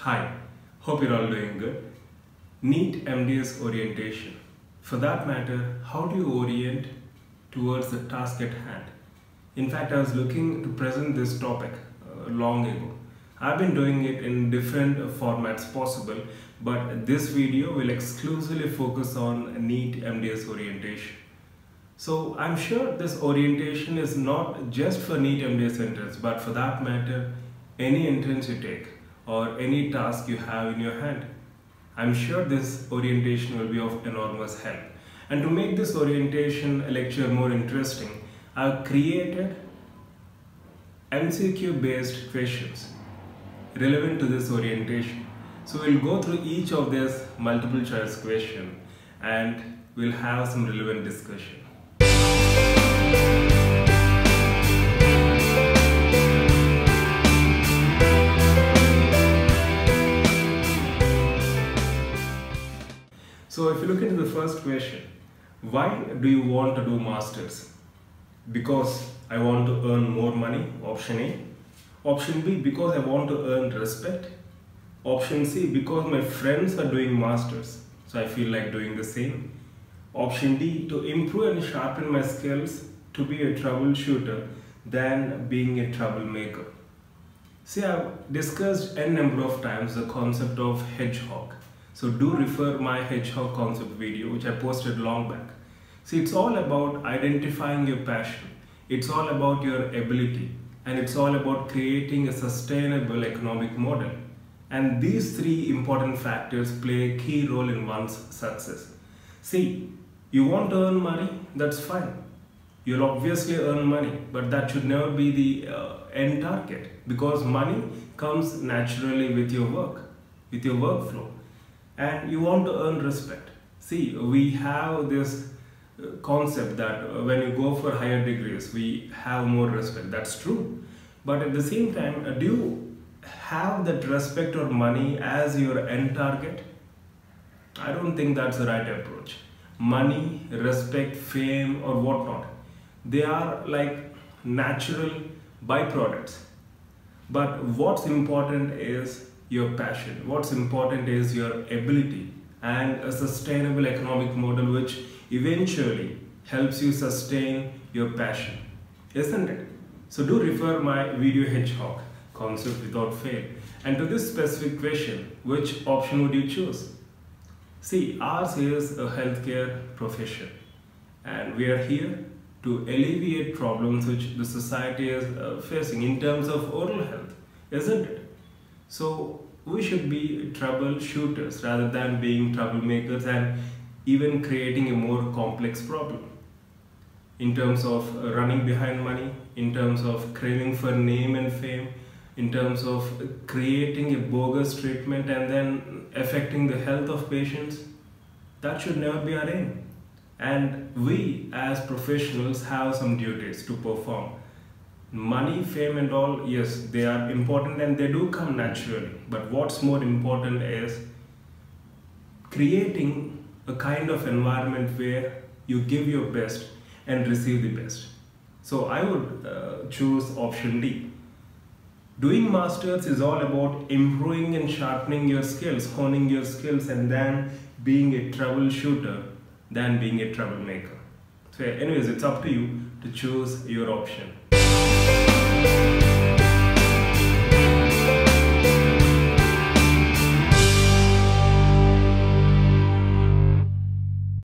Hi, hope you're all doing good. NEET MDS orientation. For that matter, how do you orient towards the task at hand? In fact, I was looking to present this topic long ago. I've been doing it in different formats possible, but this video will exclusively focus on NEET MDS orientation. So I'm sure this orientation is not just for NEET MDS entrance, but for that matter, any entrance you take or any task you have in your hand. I'm sure this orientation will be of enormous help. And to make this orientation lecture more interesting, I've created MCQ based questions relevant to this orientation. So we'll go through each of these multiple choice questions and we'll have some relevant discussion. So if you look into the first question, why do you want to do masters? Because I want to earn more money, option A. Option B, because I want to earn respect. Option C, because my friends are doing masters, so I feel like doing the same. Option D, to improve and sharpen my skills to be a troubleshooter than being a troublemaker. See, I've discussed n number of times the concept of hedgehog. So do refer my Hedgehog Concept video which I posted long back. See, it's all about identifying your passion. It's all about your ability. And it's all about creating a sustainable economic model. And these three important factors play a key role in one's success. See, you want to earn money? That's fine. You'll obviously earn money, but that should never be the end target, because money comes naturally with your work, with your workflow. And you want to earn respect. See, we have this concept that when you go for higher degrees, we have more respect. That's true. But at the same time, do you have that respect or money as your end target? I don't think that's the right approach. Money, respect, fame, or whatnot, they are like natural byproducts. But what's important is your passion. What's important is your ability and a sustainable economic model which eventually helps you sustain your passion, isn't it? So do refer my video Hedgehog Concept without fail. And to this specific question, which option would you choose? See, ours is a healthcare profession and we are here to alleviate problems which the society is facing in terms of oral health, isn't it? So we should be troubleshooters rather than being troublemakers and even creating a more complex problem. In terms of running behind money, in terms of craving for name and fame, in terms of creating a bogus treatment and then affecting the health of patients, that should never be our aim. And we as professionals have some duties to perform. Money, fame and all, yes, they are important and they do come naturally. But what's more important is creating a kind of environment where you give your best and receive the best. So I would choose option D. Doing masters is all about improving and sharpening your skills, honing your skills, and then being a troubleshooter than being a troublemaker. So anyways, it's up to you to choose your option.